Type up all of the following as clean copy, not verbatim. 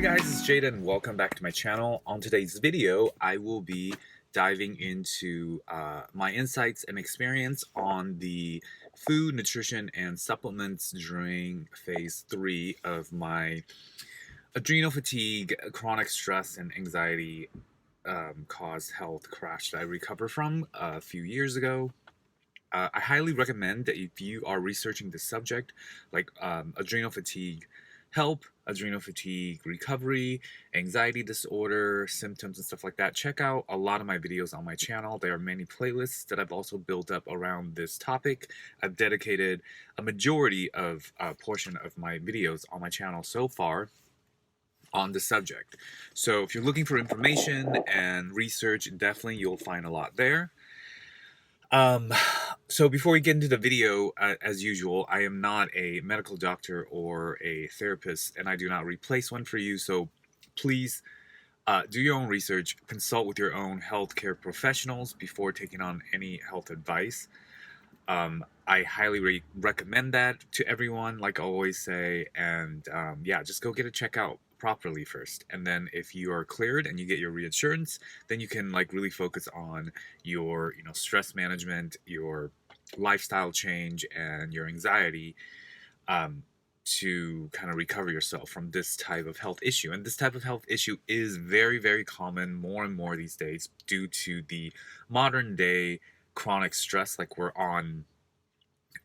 guys, it's Jaden. Welcome back to my channel. On today's video, I will be diving into my insights and experience on the food, nutrition, and supplements during phase 3 of my adrenal fatigue, chronic stress, and anxiety caused health crash that I recovered from a few years ago. I highly recommend that if you are researching this subject, like adrenal fatigue help, adrenal fatigue recovery, anxiety disorder, symptoms, and stuff like that, check out a lot of my videos on my channel. There are many playlists that I've also built up around this topic. I've dedicated a majority of portion of my videos on my channel so far on the subject. So if you're looking for information and research, definitely you'll find a lot there. So before we get into the video, as usual, I am not a medical doctor or a therapist, and I do not replace one for you. So please do your own research, consult with your own healthcare professionals before taking on any health advice. I highly recommend that to everyone, like I always say, and yeah, just go get a checkout properly first, and then if you are cleared and you get your reassurance, then you can like really focus on your stress management, your lifestyle change, and your anxiety to kind of recover yourself from this type of health issue. And this type of health issue is very common more and more these days due to the modern day chronic stress. Like, we're on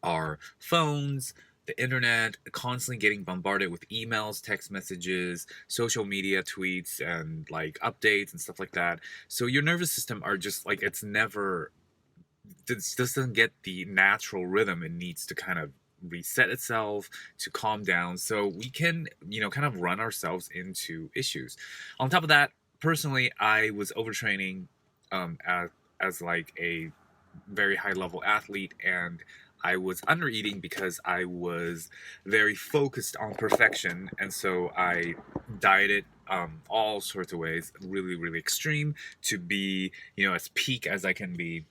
our phones, the internet, constantly getting bombarded with emails, text messages, social media tweets, and like updates and stuff like that. So your nervous system are just like, this doesn't get the natural rhythm it needs to kind of reset itself, to calm down, so we can kind of run ourselves into issues. On top of that, personally, I was overtraining as like a very high level athlete, and I was under eating because I was very focused on perfection, and so I dieted all sorts of ways, really extreme, to be as peak as I can be,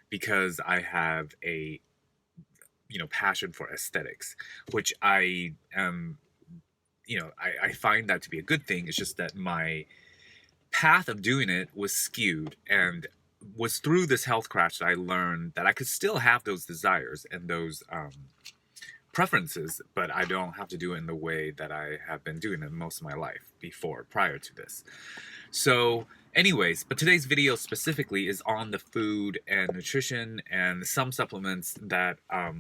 because I have a passion for aesthetics, which I I find that to be a good thing. It's just that my path of doing it was skewed, and was through this health crash that I learned that I could still have those desires and those preferences, but I don't have to do it in the way that I have been doing it most of my life prior to this. So anyways, but today's video specifically is on the food and nutrition and some supplements that I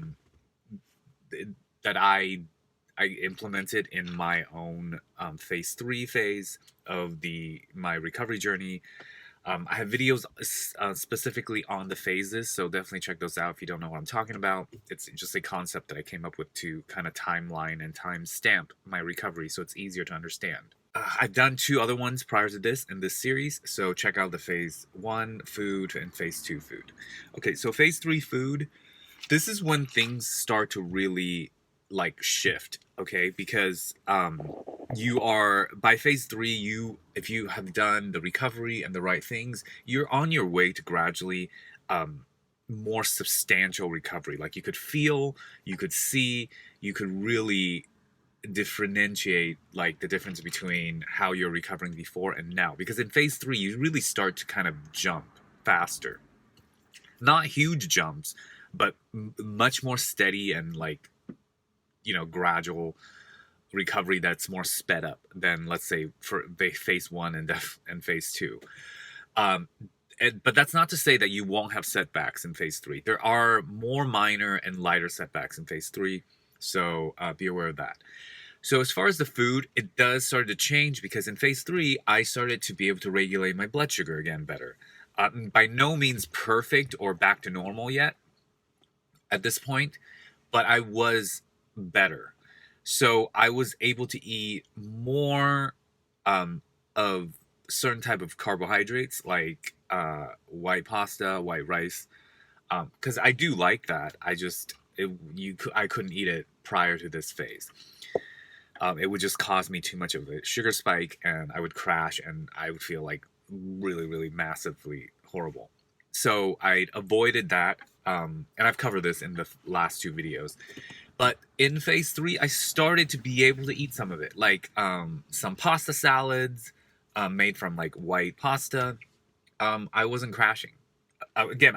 implemented in my own phase 3 phase of my recovery journey. I have videos specifically on the phases, so definitely check those out if you don't know what I'm talking about. It's just a concept that I came up with to kind of timeline and time stamp my recovery so it's easier to understand. I've done 2 other ones prior to this in this series, so check out the phase 1 food and phase 2 food. Okay, so phase 3 food, this is when things start to really like shift, okay? Because you are, by phase 3, if you have done the recovery and the right things, you're on your way to gradually more substantial recovery. Like, you could feel, you could see, you could really differentiate like the difference between how you're recovering before and now. Because in phase 3, you really start to kind of jump faster. Not huge jumps, but much more steady and like gradual recovery that's more sped up than, let's say, for phase 1 and phase 2. But that's not to say that you won't have setbacks in phase 3. There are more minor and lighter setbacks in phase 3, so be aware of that. So as far as the food, it does start to change, because in phase 3, I started to be able to regulate my blood sugar again better. By no means perfect or back to normal yet at this point, but I was better. So I was able to eat more of certain type of carbohydrates, like white pasta, white rice, because I do like that. I couldn't eat it prior to this phase. It would just cause me too much of a sugar spike, and I would crash, and I would feel like really massively horrible. So I avoided that, and I've covered this in the last 2 videos. But in phase 3, I started to be able to eat some of it, like some pasta salads made from like white pasta. I wasn't crashing. Again,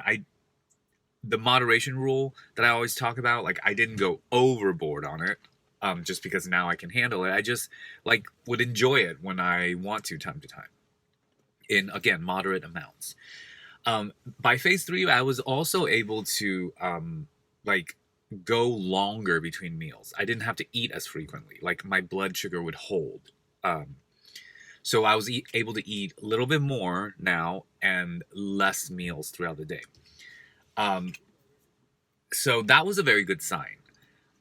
the moderation rule that I always talk about, like I didn't go overboard on it, just because now I can handle it. I just like would enjoy it when I want to, time to time, in again moderate amounts. By phase 3, I was also able to like go longer between meals. I didn't have to eat as frequently. Like my blood sugar would hold. So I was able to eat a little bit more now and less meals throughout the day. So that was a very good sign.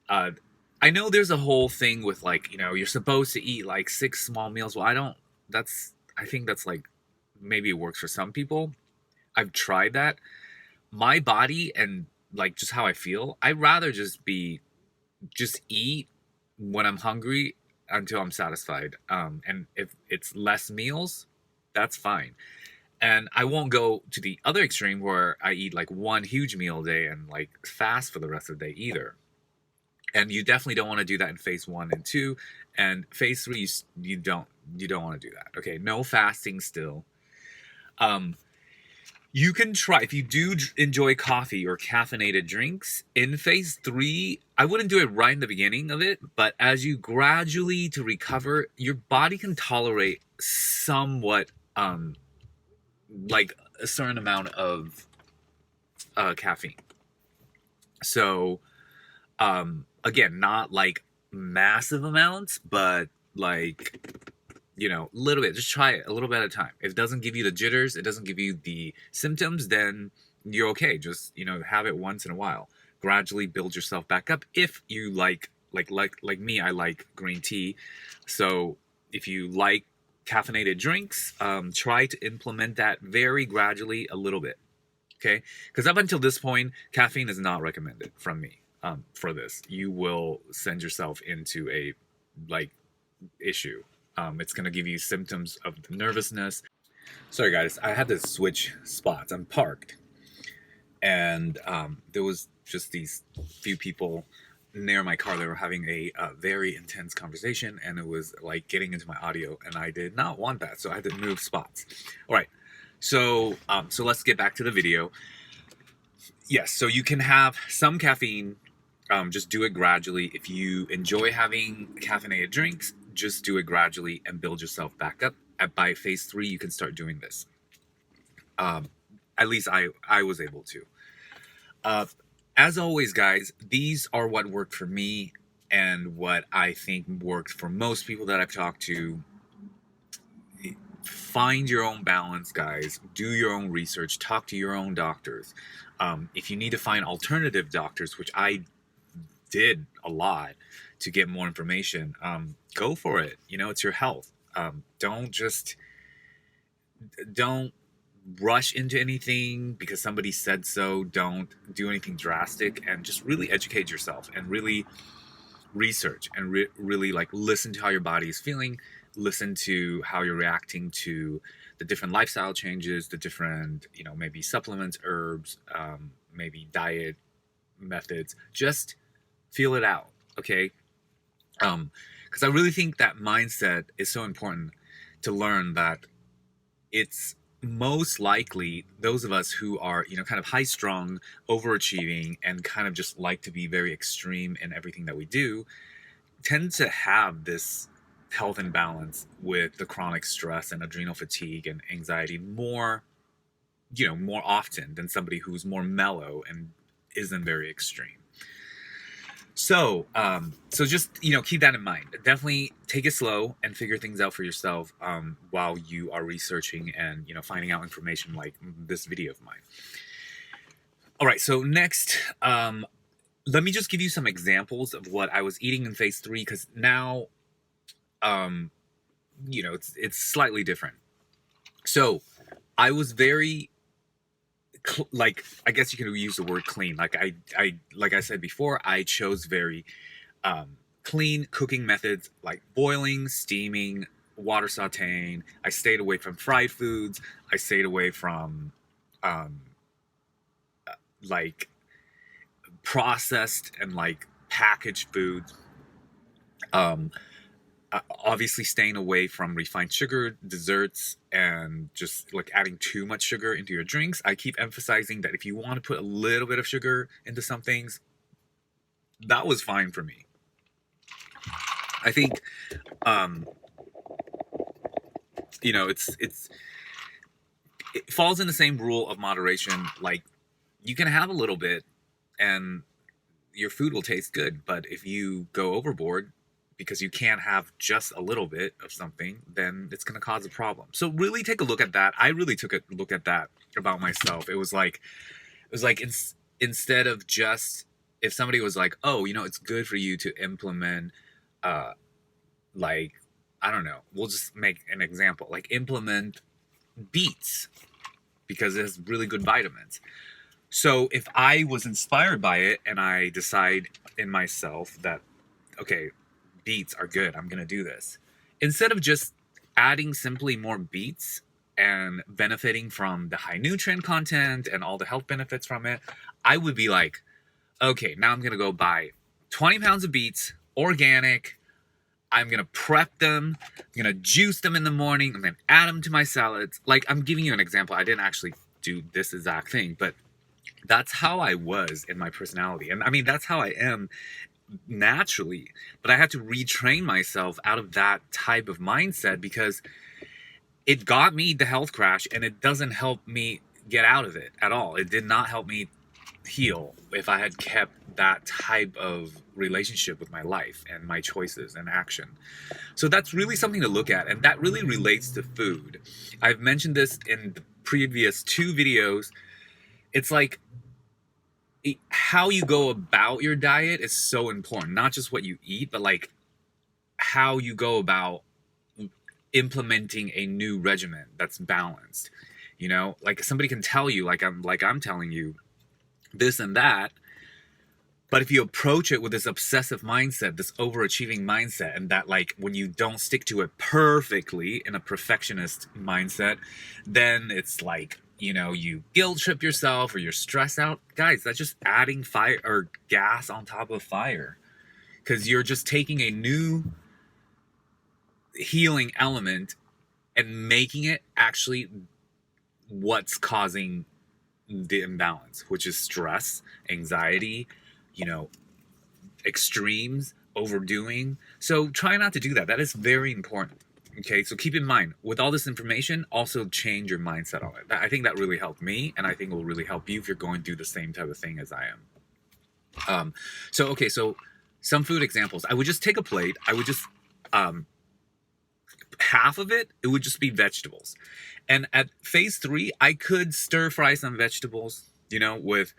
I know there's a whole thing with like, you're supposed to eat like 6 small meals. Well, I think that's like, maybe it works for some people. I've tried that. My body and like just how I feel, I'd rather just eat when I'm hungry until I'm satisfied. And if it's less meals, that's fine. And I won't go to the other extreme where I eat like one huge meal a day and like fast for the rest of the day either. And you definitely don't want to do that in phase 1 and 2. And phase 3, you don't want to do that. Okay, no fasting still. You can try, if you do enjoy coffee or caffeinated drinks, in phase 3, I wouldn't do it right in the beginning of it, but as you gradually to recover, your body can tolerate somewhat, like a certain amount of caffeine. So, again, not like massive amounts, but like, a little bit. Just try it a little bit at a time. If it doesn't give you the jitters, it doesn't give you the symptoms, then you're okay. Just, have it once in a while. Gradually build yourself back up. If you like me, I like green tea. So if you like caffeinated drinks, try to implement that very gradually a little bit. Okay? Because up until this point, caffeine is not recommended from me for this. You will send yourself into a issue. It's going to give you symptoms of the nervousness. Sorry, guys. I had to switch spots. I'm parked. And there was just these few people near my car that were having a very intense conversation. And it was like getting into my audio. And I did not want that. So I had to move spots. All right. So let's get back to the video. Yes. So you can have some caffeine. Just do it gradually. If you enjoy having caffeinated drinks, just do it gradually and build yourself back up. By phase 3, you can start doing this. At least I was able to. As always, guys, these are what worked for me and what I think worked for most people that I've talked to. Find your own balance, guys. Do your own research. Talk to your own doctors. If you need to find alternative doctors, which I did a lot to get more information, go for it. It's your health. Don't rush into anything because somebody said so. Don't do anything drastic, and just really educate yourself and really research and really like listen to how your body is feeling, listen to how you're reacting to the different lifestyle changes, the different, maybe supplements, herbs, maybe diet methods. Just feel it out. Okay. Because I really think that mindset is so important to learn, that it's most likely those of us who are, kind of high-strung, overachieving, and kind of just like to be very extreme in everything that we do, tend to have this health imbalance with the chronic stress and adrenal fatigue and anxiety more often than somebody who's more mellow and isn't very extreme. So just, keep that in mind. Definitely take it slow and figure things out for yourself while you are researching and, finding out information like this video of mine. All right, so next, let me just give you some examples of what I was eating in phase 3, because now, it's slightly different. So I was very, I guess you can use the word clean. Like I said before, I chose very clean cooking methods, like boiling, steaming, water sauteing. I stayed away from fried foods. I stayed away from processed and packaged foods. Obviously staying away from refined sugar, desserts, and just like adding too much sugar into your drinks. I keep emphasizing that if you want to put a little bit of sugar into some things, that was fine for me. I think, it falls in the same rule of moderation. Like, you can have a little bit and your food will taste good, but if you go overboard because you can't have just a little bit of something, then it's going to cause a problem. So really take a look at that. I really took a look at that about myself. It was like instead of just, if somebody was like, oh, it's good for you to implement, like, I don't know, we'll just make an example, like implement beets because it has really good vitamins. So if I was inspired by it and I decide in myself that, okay, beets are good, I'm going to do this. Instead of just adding simply more beets and benefiting from the high nutrient content and all the health benefits from it, I would be like, okay, now I'm going to go buy 20 pounds of beets, organic. I'm going to prep them. I'm going to juice them in the morning and then add them to my salads. Like, I'm giving you an example. I didn't actually do this exact thing, but that's how I was in my personality. And I mean, that's how I am naturally. But I had to retrain myself out of that type of mindset because it got me the health crash and it doesn't help me get out of it at all. It did not help me heal if I had kept that type of relationship with my life and my choices and action. So that's really something to look at, and that really relates to food. I've mentioned this in the previous 2 videos. It's like how you go about your diet is so important. Not just what you eat, but like how you go about implementing a new regimen that's balanced. Like somebody can tell you, like I'm telling you, this and that, but if you approach it with this obsessive mindset, this overachieving mindset, and that like when you don't stick to it perfectly in a perfectionist mindset, then it's like, you guilt trip yourself or you're stressed out. Guys, that's just adding fire or gas on top of fire, because you're just taking a new healing element and making it actually what's causing the imbalance, which is stress, anxiety, extremes, overdoing. So try not to do that. That is very important. Okay, so keep in mind, with all this information, also change your mindset on it. I think that really helped me, and I think it will really help you if you're going through the same type of thing as I am. So some food examples. I would just take a plate. I would just, half of it would just be vegetables. And at phase 3, I could stir fry some vegetables, with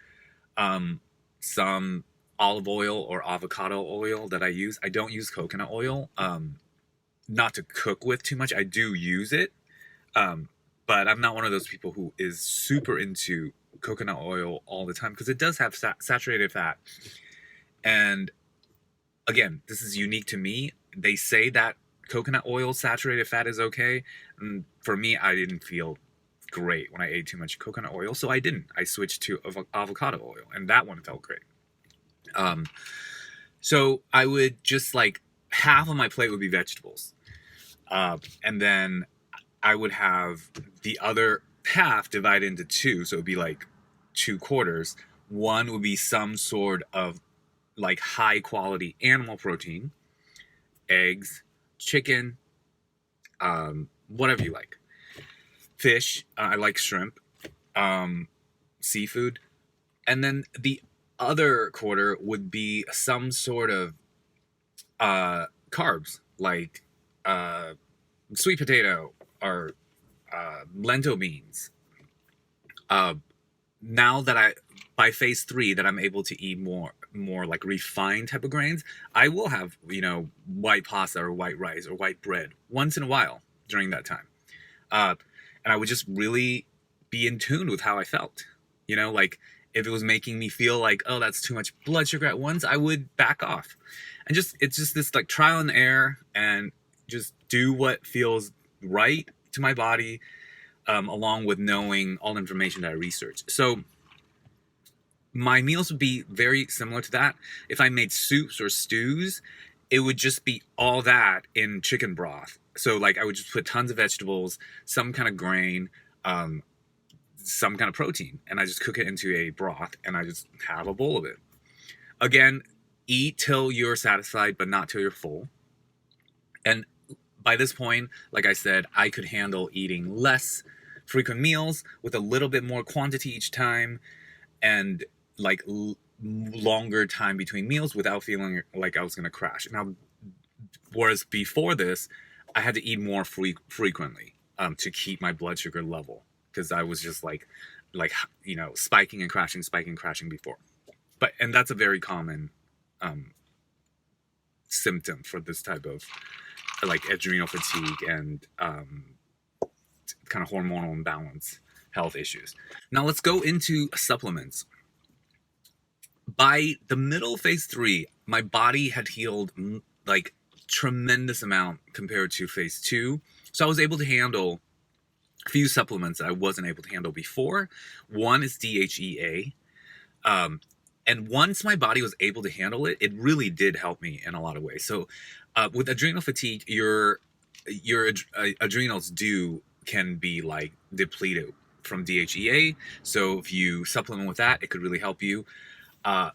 some olive oil or avocado oil that I use. I don't use coconut oil, not to cook with too much. I do use it, but I'm not one of those people who is super into coconut oil all the time because it does have saturated fat. And again, this is unique to me. They say that coconut oil saturated fat is okay. And for me, I didn't feel great when I ate too much coconut oil, so I didn't. I switched to avocado oil, and that one felt great. So I would just like half of my plate would be vegetables, and then I would have the other half divided into 2, so it would be like 2 quarters. One would be some sort of like high quality animal protein, eggs, chicken, whatever you like. Fish, I like shrimp, seafood. And then the other quarter would be some sort of carbs, like sweet potato or lentil beans. Now that by phase 3 that I'm able to eat more like refined type of grains, I will have, white pasta or white rice or white bread once in a while during that time. And I would just really be in tune with how I felt. Like if it was making me feel like, oh, that's too much blood sugar at once, I would back off. And it's just this like trial and error, and just do what feels right to my body, along with knowing all the information that I researched. So my meals would be very similar to that. If I made soups or stews, it would just be all that in chicken broth. So like I would just put tons of vegetables, some kind of grain, um, some kind of protein, and I just cook it into a broth and I just have a bowl of it. Again, eat till you're satisfied, but not till you're full. And by this point, like I said, I could handle eating less frequent meals with a little bit more quantity each time, and like longer time between meals without feeling like I was going to crash. Now, whereas before this, I had to eat more frequently to keep my blood sugar level, because I was just like spiking and crashing before. And that's a very common symptom for this type of like adrenal fatigue and kind of hormonal imbalance health issues. Now let's go into supplements. By the middle of phase 3, my body had healed like tremendous amount compared to phase 2. So I was able to handle a few supplements that I wasn't able to handle before. One is DHEA. And once my body was able to handle it, it really did help me in a lot of ways. So with adrenal fatigue, your adrenals can be like depleted from DHEA. So if you supplement with that, it could really help you.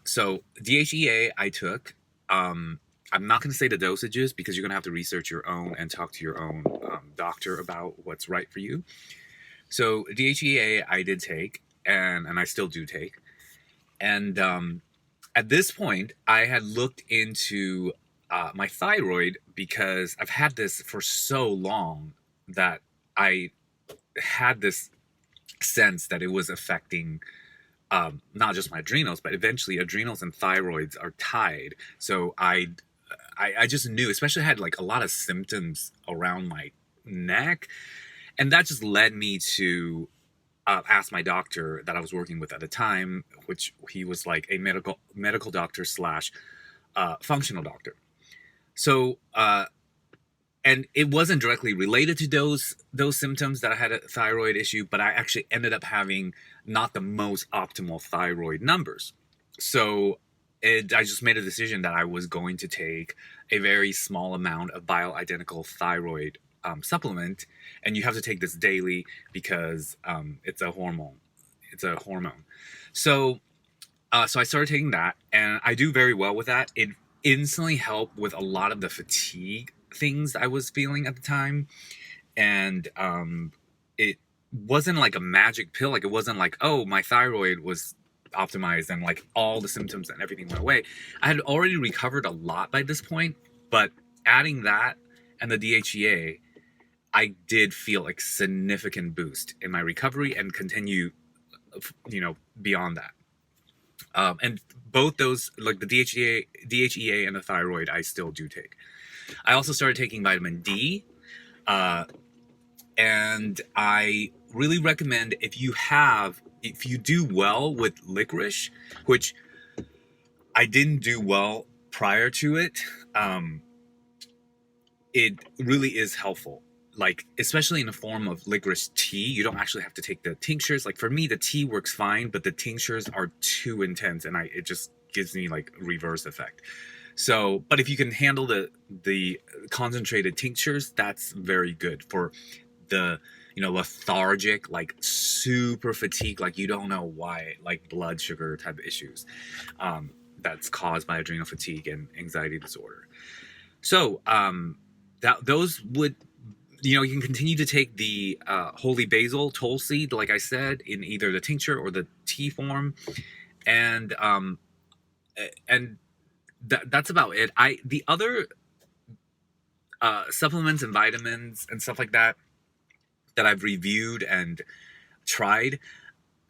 So DHEA I took. I'm not going to say the dosages because you're going to have to research your own and talk to your own doctor about what's right for you. So DHEA I did take, and I still do take. And at this point, I had looked into my thyroid because I've had this for so long that I had this sense that it was affecting not just my adrenals, but eventually adrenals and thyroids are tied. So I just knew, especially I had like a lot of symptoms around my neck, and that just led me to ask my doctor that I was working with at the time, which he was like a medical doctor slash functional doctor. So and it wasn't directly related to those symptoms that I had a thyroid issue, but I actually ended up having not the most optimal thyroid numbers. So I just made a decision that I was going to take a very small amount of bioidentical thyroid supplement, and you have to take this daily because it's a hormone. So I started taking that, and I do very well with that. It instantly helped with a lot of the fatigue things I was feeling at the time, and it wasn't like a magic pill. Like it wasn't like, oh, my thyroid was optimized and like all the symptoms and everything went away. I had already recovered a lot by this point, but adding that and the DHEA, I did feel like significant boost in my recovery and continue, beyond that. And both those, like the DHEA and the thyroid, I still do take. I also started taking vitamin D, and I really recommend if you do well with licorice, which I didn't do well prior to it, it really is helpful. Like, especially in the form of licorice tea, you don't actually have to take the tinctures. Like for me, the tea works fine, but the tinctures are too intense, and it just gives me like reverse effect. So, but if you can handle the concentrated tinctures, that's very good for the lethargic, like super fatigue, like you don't know why, like blood sugar type of issues that's caused by adrenal fatigue and anxiety disorder. So those would, you can continue to take the holy basil, tulsi, like I said, in either the tincture or the tea form, and that's about it. The other supplements and vitamins and stuff like that I've reviewed and tried,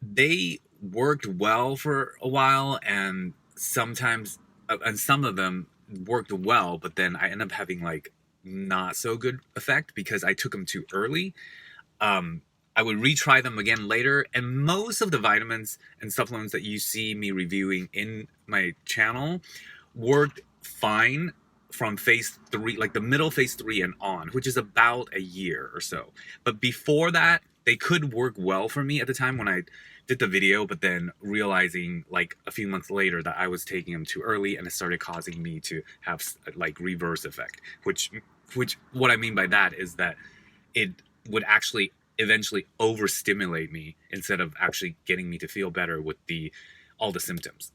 they worked well for a while, and sometimes and some of them worked well, but then I end up having like not so good effect because I took them too early. I would retry them again later, and most of the vitamins and supplements that you see me reviewing in my channel worked fine from phase 3, like the middle phase 3 and on, which is about a year or so. But before that, they could work well for me at the time when I did the video, but then realizing like a few months later that I was taking them too early, and it started causing me to have like reverse effect, which what I mean by that is that it would actually eventually overstimulate me instead of actually getting me to feel better with all the symptoms.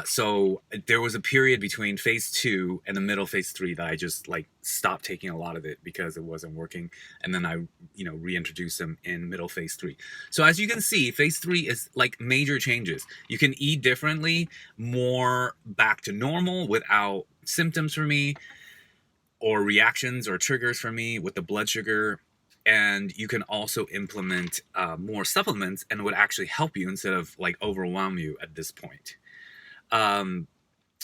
So there was a period between phase 2 and the middle phase 3 that I just like stopped taking a lot of it because it wasn't working, and then I reintroduced them in middle phase 3. So as you can see, phase 3 is like major changes. You can eat differently, more back to normal without symptoms for me, or reactions or triggers for me with the blood sugar. And you can also implement more supplements, and it would actually help you instead of like overwhelm you at this point.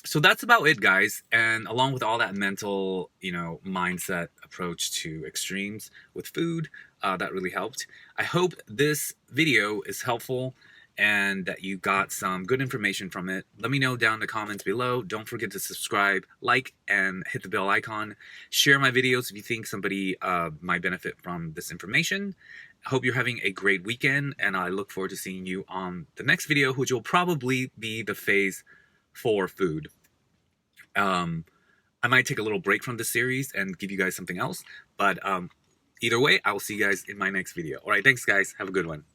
So that's about it, guys. And along with all that mental, mindset approach to extremes with food, that really helped. I hope this video is helpful and that you got some good information from it. Let me know down in the comments below. Don't forget to subscribe, like, and hit the bell icon. Share my videos if you think somebody might benefit from this information. I hope you're having a great weekend, and I look forward to seeing you on the next video, which will probably be the phase 4 food. I might take a little break from this series and give you guys something else, but either way, I will see you guys in my next video. All right, thanks, guys. Have a good one.